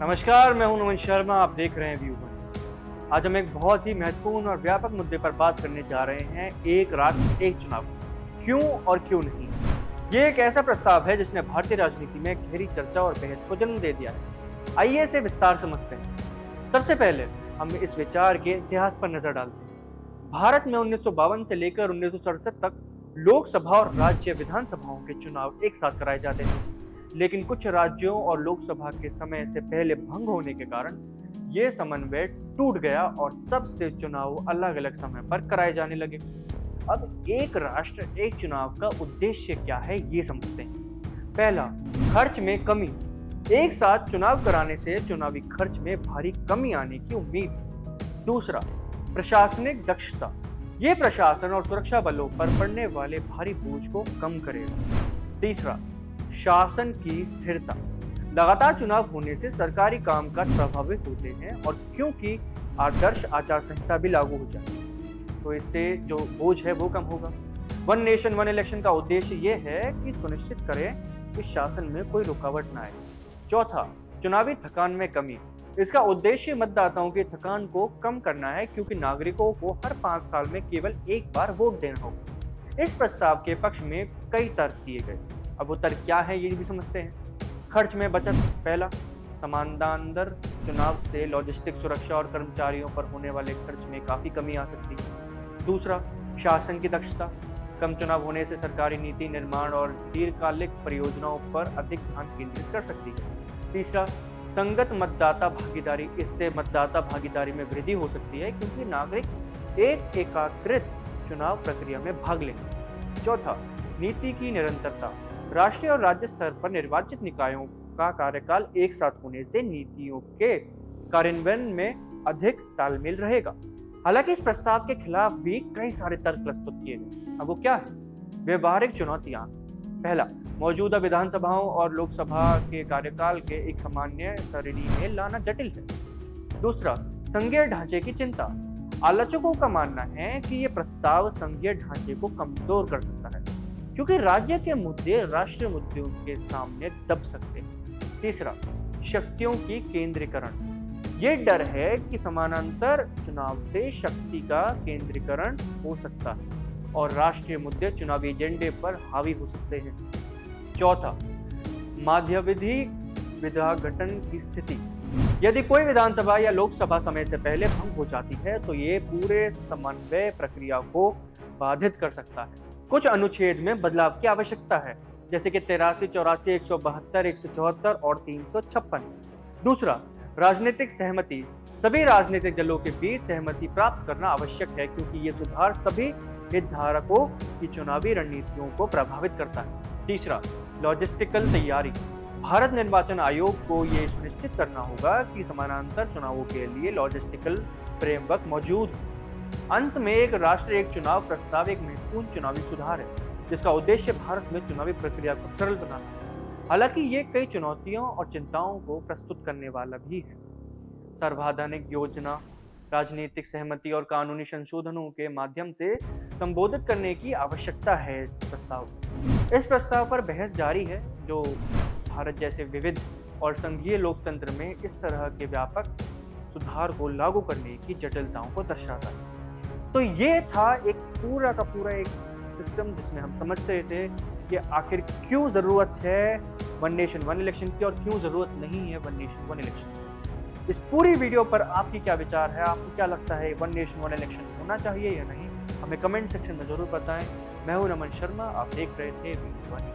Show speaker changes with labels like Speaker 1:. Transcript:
Speaker 1: नमस्कार, मैं हूं नमन शर्मा। आप देख रहे हैं व्यू वन। आज हम एक बहुत ही महत्वपूर्ण और व्यापक मुद्दे पर बात करने जा रहे हैं, एक राष्ट्र एक चुनाव। क्यों और क्यों नहीं। ये एक ऐसा प्रस्ताव है जिसने भारतीय राजनीति में गहरी चर्चा और बहस को जन्म दे दिया है। आइए इसे विस्तार समझते हैं। सबसे पहले हम इस विचार के इतिहास पर नजर डालते हैं। भारत में 1952 से लेकर 1967 तक लोकसभा और राज्य विधानसभाओं के चुनाव एक साथ कराए जाते थे, लेकिन कुछ राज्यों और लोकसभा के समय से पहले भंग होने के कारण ये समन्वय टूट गया और तब से चुनाव अलग अलग समय पर कराए जाने लगे। अब एक राष्ट्र एक चुनाव का उद्देश्य क्या है ये समझते हैं। पहला, खर्च में कमी। एक साथ चुनाव कराने से चुनावी खर्च में भारी कमी आने की उम्मीद। दूसरा, प्रशासनिक दक्षता। ये प्रशासन और सुरक्षा बलों पर पड़ने वाले भारी बोझ को कम करेगा। तीसरा, शासन की स्थिरता। लगातार चुनाव होने से सरकारी कामकाज प्रभावित होते हैं और क्योंकि आदर्श आचार संहिता भी लागू हो जाए तो इससे जो बोझ है वो कम होगा। वन नेशन वन इलेक्शन का उद्देश्य ये है कि सुनिश्चित करें कि शासन में कोई रुकावट न आए। चौथा, चुनावी थकान में कमी। इसका उद्देश्य मतदाताओं की थकान को कम करना है, क्योंकि नागरिकों को हर 5 साल में केवल एक बार वोट देना होगा। इस प्रस्ताव के पक्ष में कई तर्क दिए गए। अब वो तर्क क्या है ये भी समझते हैं। खर्च में बचत। पहला, समानांतर चुनाव से लॉजिस्टिक सुरक्षा और कर्मचारियों पर होने वाले खर्च में काफी कमी आ सकती है। दूसरा, शासन की दक्षता। कम चुनाव होने से सरकारी नीति निर्माण और दीर्घकालिक परियोजनाओं पर अधिक ध्यान केंद्रित कर सकती है। तीसरा, संगत मतदाता भागीदारी। इससे मतदाता भागीदारी में वृद्धि हो सकती है, क्योंकि नागरिक एक एकीकृत चुनाव प्रक्रिया में भाग लेंगे। चौथा, नीति की निरंतरता। राष्ट्रीय और राज्य स्तर पर निर्वाचित निकायों का कार्यकाल एक साथ होने से नीतियों के कार्यान्वयन में अधिक तालमेल रहेगा। हालांकि इस प्रस्ताव के खिलाफ भी कई सारे तर्क प्रस्तुत किए गए। अब वो क्या है। व्यवहारिक चुनौतियां। पहला, मौजूदा विधानसभाओं और लोकसभा के कार्यकाल के एक सामान्य सरणी में लाना जटिल है। दूसरा, संघीय ढांचे की चिंता। आलोचकों का मानना है कि यह प्रस्ताव संघीय ढांचे को कमजोर कर सकता है, क्योंकि राज्य के मुद्दे राष्ट्रीय मुद्दों के सामने दब सकते हैं। तीसरा, शक्तियों की केंद्रीकरण। ये डर है कि समानांतर चुनाव से शक्ति का केंद्रीकरण हो सकता है और राष्ट्रीय मुद्दे चुनावी एजेंडे पर हावी हो सकते हैं। चौथा, मध्यावधि विधागठन की स्थिति। यदि कोई विधानसभा या लोकसभा समय से पहले भंग हो जाती है तो ये पूरे समन्वय प्रक्रिया को बाधित कर सकता है। कुछ अनुच्छेद में बदलाव की आवश्यकता है, जैसे कि 83, 84, 172, 174 और 356। दूसरा, राजनीतिक सहमति। सभी राजनीतिक दलों के बीच सहमति प्राप्त करना आवश्यक है, क्योंकि ये सुधार सभी हितधारकों की चुनावी रणनीतियों को प्रभावित करता है। तीसरा, लॉजिस्टिकल तैयारी। भारत निर्वाचन आयोग को ये सुनिश्चित करना होगा कि समानांतर चुनावों के लिए लॉजिस्टिकल फ्रेमवर्क मौजूद हो। अंत में, एक राष्ट्र एक चुनाव प्रस्ताव एक महत्वपूर्ण चुनावी सुधार है, जिसका उद्देश्य भारत में चुनावी प्रक्रिया को सरल बनाना है। हालांकि ये कई चुनौतियों और चिंताओं को प्रस्तुत करने वाला भी है। सर्वधानिक योजना, राजनीतिक सहमति और कानूनी संशोधनों के माध्यम से संबोधित करने की आवश्यकता है। इस प्रस्ताव पर बहस जारी है, जो भारत जैसे विविध और संघीय लोकतंत्र में इस तरह के व्यापक सुधार को लागू करने की जटिलताओं को दर्शाता है। तो ये था एक पूरा का पूरा एक सिस्टम, जिसमें हम समझते थे कि आखिर क्यों जरूरत है वन नेशन वन इलेक्शन की और क्यों जरूरत नहीं है वन नेशन वन इलेक्शन। इस पूरी वीडियो पर आपकी क्या विचार है। आपको क्या लगता है वन नेशन वन इलेक्शन होना चाहिए या नहीं, हमें कमेंट सेक्शन में जरूर बताएं। मैं हूं नमन शर्मा, आप देख रहे थे व्यू वन।